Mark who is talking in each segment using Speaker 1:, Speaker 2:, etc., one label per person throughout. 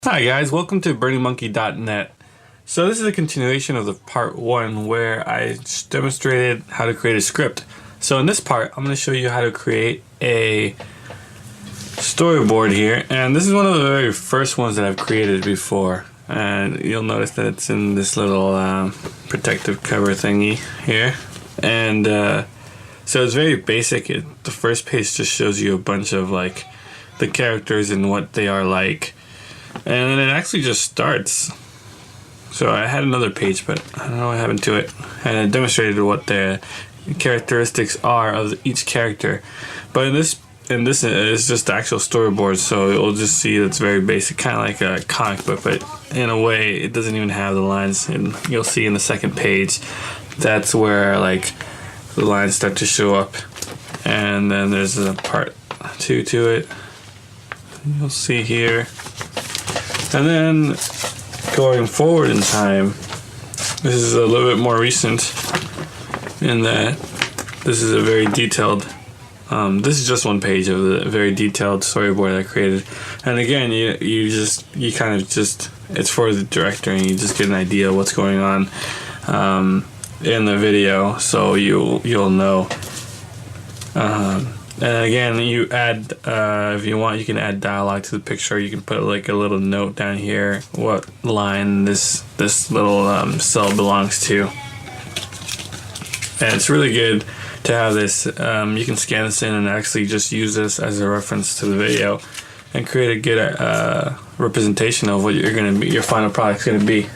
Speaker 1: Hi guys, welcome to Burningmonkey.net. So this is a continuation of the part 1 where I demonstrated how to create a script. So in this part, I'm going to show you how to create a storyboard here. And this is one of the very first ones that I've created before. And you'll notice that it's in this little protective cover thingy here. And so it's very basic. The first page just shows you a bunch of like the characters and what they are like. And then it actually just starts. So I had another page, but I don't know what happened to it. And it demonstrated what the characteristics are of each character. But in this is just the actual storyboard, so you'll just see it's very basic, kind of like a comic book, but in a way it doesn't even have the lines. And you'll see in the second page, that's where like the lines start to show up. And then there's a part 2 to it. You'll see here. And then going forward in time, this is a little bit more recent in that this is a very detailed, this is just one page of the very detailed storyboard I created. And again, you kind of just, it's for the director and you just get an idea of what's going on in the video, so you'll know. And again, you add, if you want, you can add dialogue to the picture. You can put like a little note down here, what line this little cell belongs to. And it's really good to have this. You can scan this in and actually just use this as a reference to the video and create a good representation of what your final product's gonna be.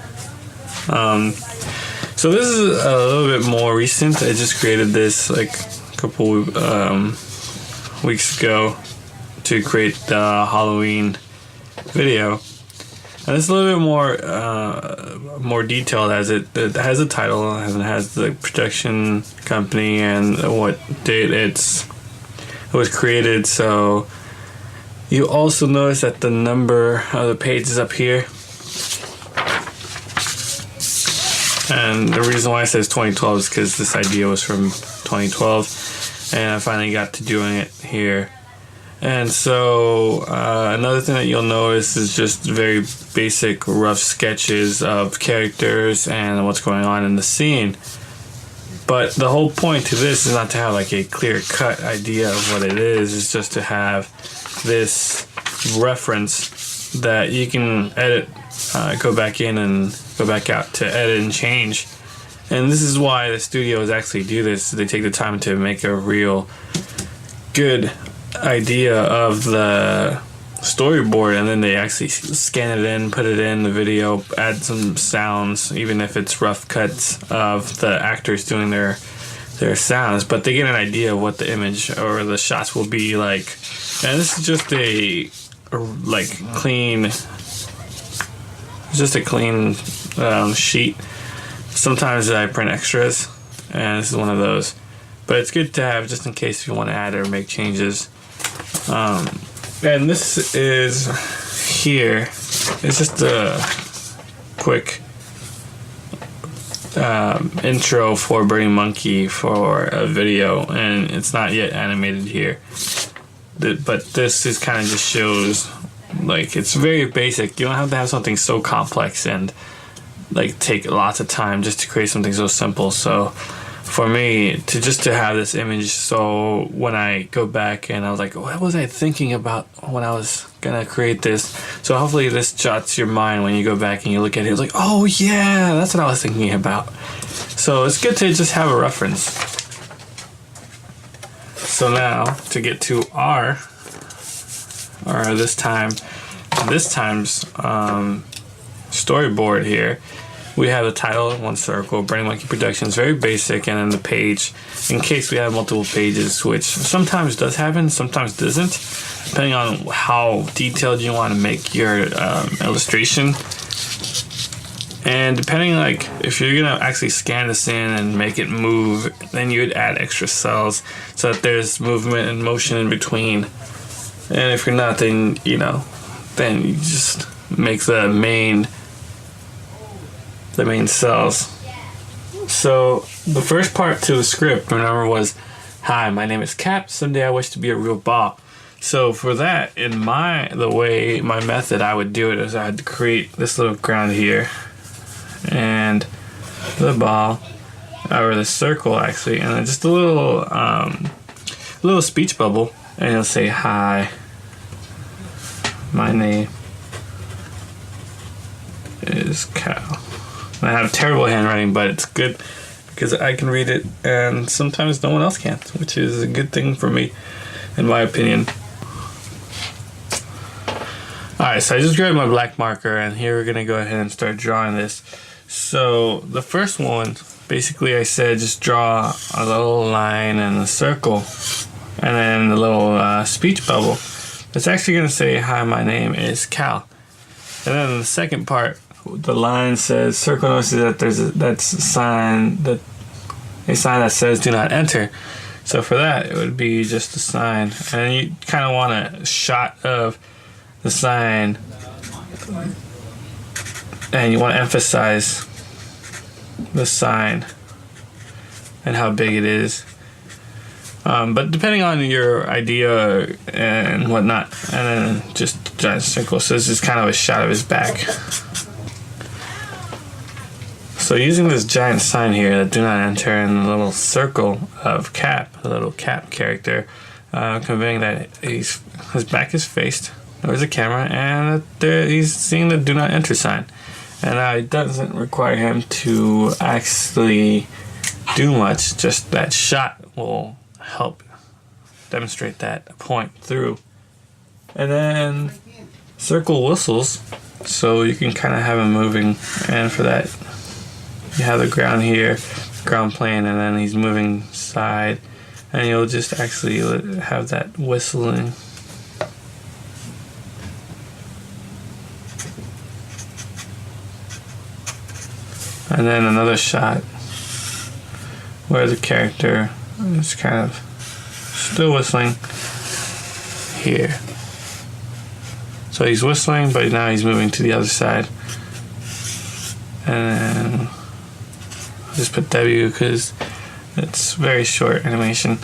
Speaker 1: So this is a little bit more recent. I just created this like a couple weeks ago to create the Halloween video, and it's a little bit more detailed, as it has a title and it has the production company and what date it was created. So you also notice that the number of the page is up here, and the reason why it says 2012 is because this idea was from 2012. And I finally got to doing it here. And so another thing that you'll notice is just very basic rough sketches of characters and what's going on in the scene. But the whole point to this is not to have like a clear-cut idea of what it is. It's just to have this reference that you can edit, go back in and go back out to edit and change. And this is why the studios actually do this. They take the time to make a real good idea of the storyboard, and then they actually scan it in, put it in the video, add some sounds, even if it's rough cuts of the actors doing their sounds. But they get an idea of what the image or the shots will be like. And this is just a clean sheet. Sometimes I print extras, and this is one of those. But it's good to have just in case you want to add or make changes. And this is here. It's just a quick intro for Burningmonkey for a video, and it's not yet animated here. But this is kind of just shows, like, it's very basic. You don't have to have something so complex and like take lots of time just to create something so simple. So for me to have this image, so when I go back and I was like, what was I thinking about when I was gonna create this? So hopefully this jots your mind when you go back and you look at it. It's like, oh yeah, that's what I was thinking about. So it's good to just have a reference. So now to get to this time's storyboard here, we have the title, one circle, Burningmonkey Productions, very basic, and then the page, in case we have multiple pages, which sometimes does happen, sometimes doesn't, depending on how detailed you want to make your illustration. And depending, like, if you're gonna actually scan this in and make it move, then you would add extra cells so that there's movement and motion in between. And if you're not, then you just make the main cells. So the first part to the script, remember, was, "Hi, my name is Cap. Someday I wish to be a real ball." So for that, the way my method I would do it is I had to create this little ground here, and the ball, or the circle actually, and then just a little speech bubble, and it'll say, "Hi, my name is Cal." And I have terrible handwriting, but it's good because I can read it, and sometimes no one else can, which is a good thing for me, in my opinion. Alright, so I just grabbed my black marker, and here we're gonna go ahead and start drawing this. So the first one, basically I said just draw a little line and a circle, and then the little speech bubble. It's actually gonna say, "Hi, my name is Cal." And then in the second part, the line says, circle notices that that's a sign that says "Do not enter." So for that, it would be just a sign, and you kind of want a shot of the sign, and you want to emphasize the sign and how big it is. But depending on your idea and whatnot, and then just giant circle. So this is kind of a shot of his back. So using this giant sign here, that "Do not enter," and the little circle of Cap, the little Cap character, conveying that his back is faced towards the camera, and that he's seeing the "Do not enter" sign. And it doesn't require him to actually do much, just that shot will help demonstrate that point through. And then circle whistles, so you can kind of have him moving, and for that you have the ground here, ground plane, and then he's moving side, and you'll just actually have that whistling. And then another shot where the character is kind of still whistling here. So he's whistling, but now he's moving to the other side. And then I'll just put W because it's very short animation.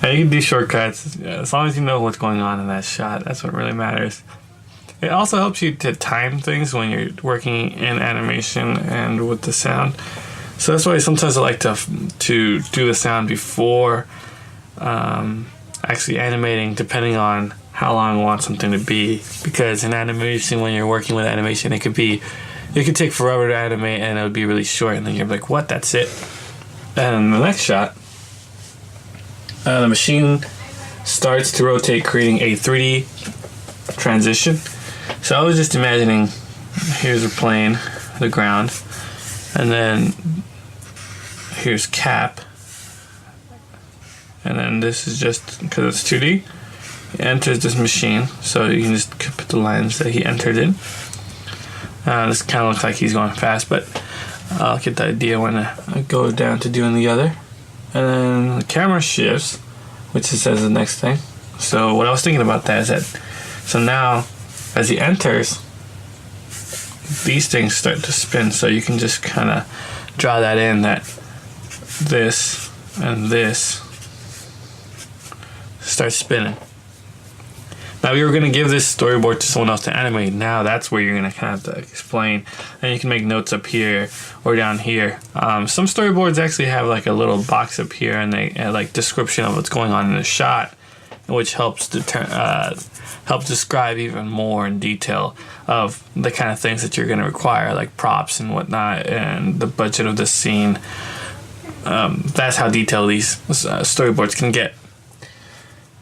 Speaker 1: Now you can do shortcuts as long as you know what's going on in that shot. That's what really matters. It also helps you to time things when you're working in animation and with the sound. So that's why sometimes I like to do the sound before actually animating, depending on how long I want something to be. Because in animation, when you're working with animation, it could take forever to animate, and it would be really short, and then you're like, what? That's it. And the next shot, the machine starts to rotate, creating a 3D transition. So I was just imagining, here's a plane, the ground, and then here's Cap, and then this is just, because it's 2D, he enters this machine, so you can just put the lines that he entered in. This kind of looks like he's going fast, but I'll get the idea when I go down to doing the other. And then the camera shifts, which it says the next thing. So what I was thinking about that is that, so now as he enters, these things start to spin, so you can just kind of draw that in, that this and this start spinning. Now we were going to give this storyboard to someone else to animate. Now that's where you're going to kind of have to explain, and you can make notes up here or down here. Some storyboards actually have like a little box up here, and they like description of what's going on in the shot, which helps describe even more in detail of the kind of things that you're going to require, like props and whatnot, and the budget of the scene. That's how detailed these storyboards can get.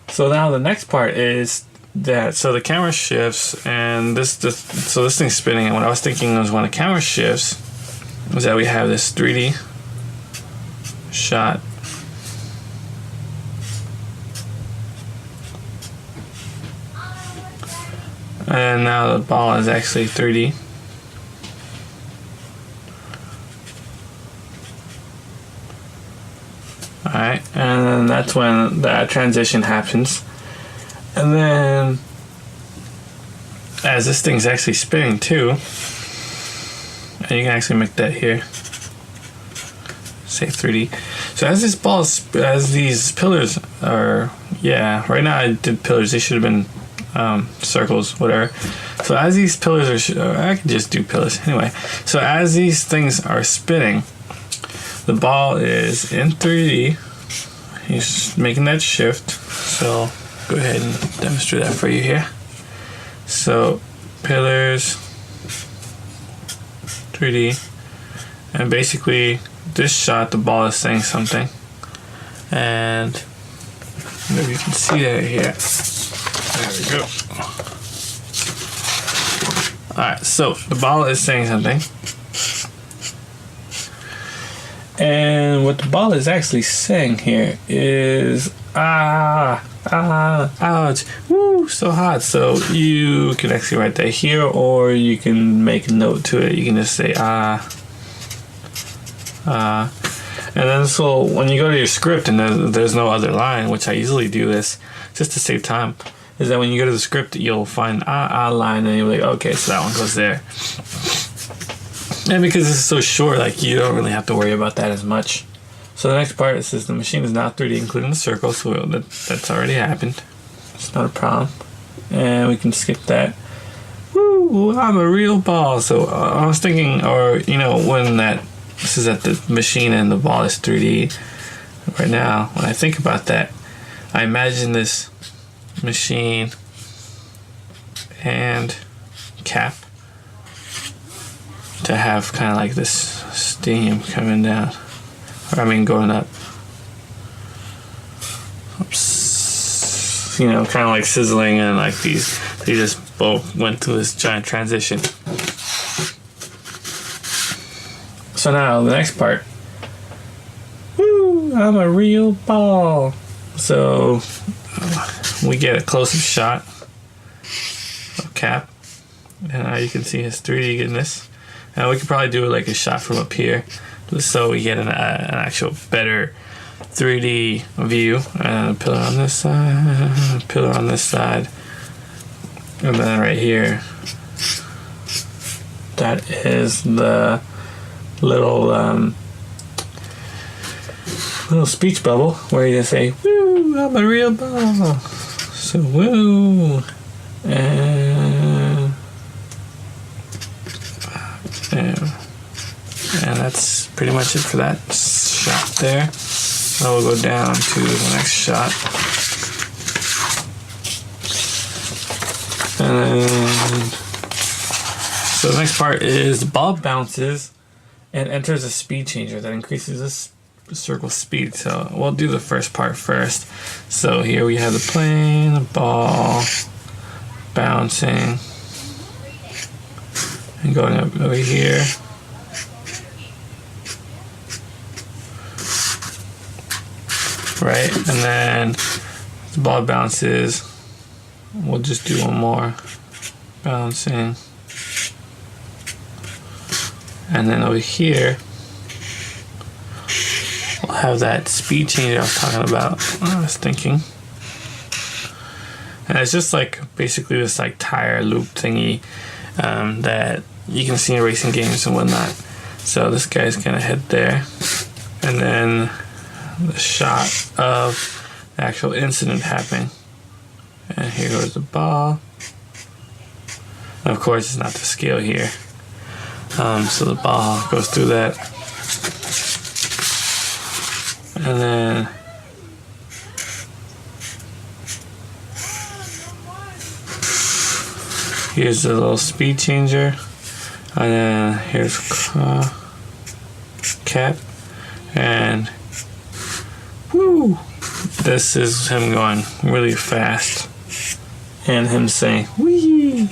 Speaker 1: So now the next part is that, so the camera shifts, and so this thing's spinning, and what I was thinking was when the camera shifts is that we have this 3D shot, and now the ball is actually 3D. Alright, and then that's when that transition happens. And then, as this thing's actually spinning too, and you can actually make that here, say 3D. So as this ball, as these pillars are, yeah, right now I did pillars. They should have been circles, whatever. So as these pillars are, I can just do pillars anyway. So as these things are spinning, the ball is in 3D. He's making that shift. So go ahead and demonstrate that for you here. So pillars, 3D, and basically this shot, the ball is saying something, and maybe you can see that here. There we go. Alright, so the ball is saying something, and what the ball is actually saying here is ouch, woo, so hot. So you can actually write that here, or you can make a note to it. You can just say and then so when you go to your script and there's no other line, which I usually do this just to save time, is that when you go to the script you'll find line and you're like, okay, so that one goes there. And because this is so short, like, you don't really have to worry about that as much. So the next part, it says the machine is now 3D, including the circle, so that's already happened. It's not a problem. And we can skip that. Woo, I'm a real ball. So I was thinking, or, you know, when this is at the machine and the ball is 3D. Right now, when I think about that, I imagine this machine and cap to have kind of like this steam coming down. Or I mean going up. Oops. You know, kind of like sizzling, and like they just both went through this giant transition. So now the next part. Woo! I'm a real ball. So we get a close-up shot of Cap, and now you can see his 3D goodness. And we could probably do like a shot from up here, just so we get an actual better 3D view. And a pillar on this side, pillar on this side, and then right here, that is the little speech bubble where you just say, "Woo! I'm a real ball." So woo, and that's pretty much it for that shot there. Now we'll go down to the next shot. And so the next part is the ball bounces and enters a speed changer that increases this circle speed. So we'll do the first part first. So here we have the plane, the ball bouncing and going up over here. Right, and then the ball bounces. We'll just do one more bouncing, and then over here we'll have that speed change I was talking about. I was thinking, and it's just like basically this like tire loop thingy that you can see in racing games and whatnot. So this guy's gonna head there, and then the shot of the actual incident happening. And here goes the ball. And of course, it's not to scale here. So the ball goes through that. And then here's the little speed changer. And then here's Cap. And woo! This is him going really fast. And him saying, wee!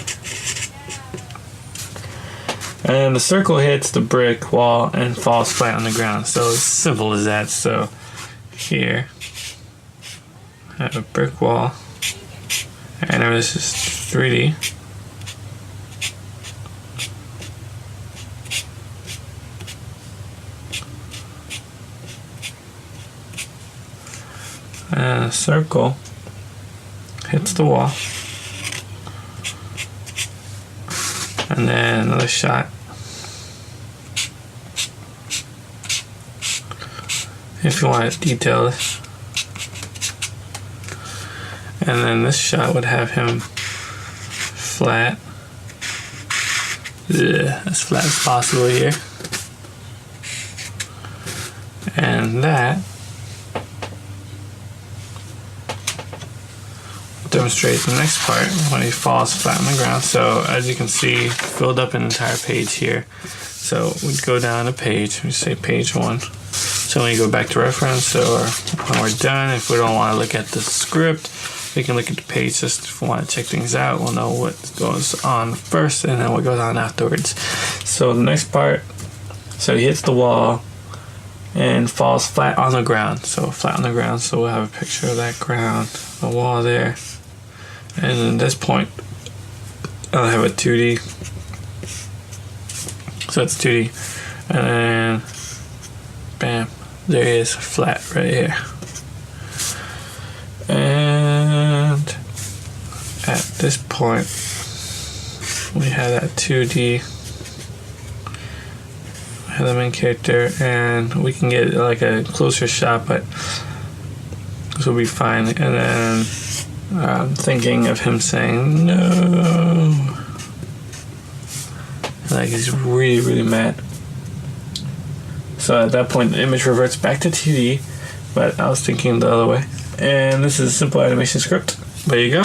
Speaker 1: And the circle hits the brick wall and falls flat on the ground. So it's simple as that. So here, I have a brick wall. And this is 3D. And a circle hits the wall, and then another shot, if you want it detailed. And then this shot would have him flat. Yeah, as flat as possible here. And that demonstrates the next part when he falls flat on the ground. So as you can see, filled up an entire page here. So we'd go down a page, we say page 1. So when you go back to reference, or when we're done, if we don't want to look at the script, we can look at the page just if we want to check things out. We'll know what goes on first and then what goes on afterwards. So the next part, so he hits the wall and falls flat on the ground. So flat on the ground, so we'll have a picture of that ground, the wall there. And at this point, I'll have a 2D. So it's 2D. And then, bam, there he is, flat right here. And at this point, we have that 2D. We have the main character, and we can get like a closer shot, but this will be fine. And then I'm thinking of him saying no. Like he's really, really mad. So at that point, the image reverts back to 2D, but I was thinking the other way. And this is a simple animation script. There you go.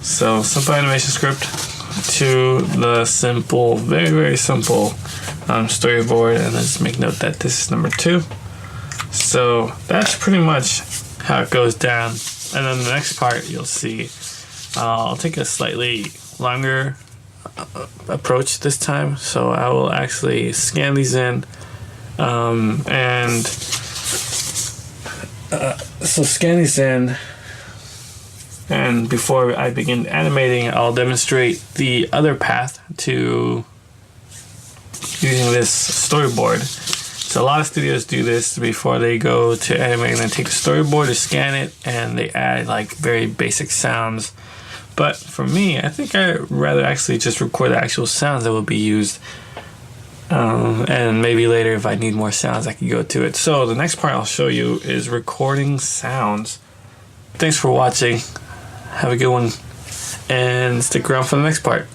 Speaker 1: So simple animation script to the simple, very, very simple storyboard. And let's make note that this is number 2. So that's pretty much how it goes down. And then the next part you'll see, I'll take a slightly longer approach this time. So I will actually scan these in so scan these in, and before I begin animating, I'll demonstrate the other path to using this storyboard. So a lot of studios do this before they go to animate, and then take the storyboard to scan it, and they add like very basic sounds. But for me, I think I'd rather actually just record the actual sounds that will be used. And maybe later if I need more sounds, I can go to it. So the next part I'll show you is recording sounds. Thanks for watching. Have a good one. And stick around for the next part.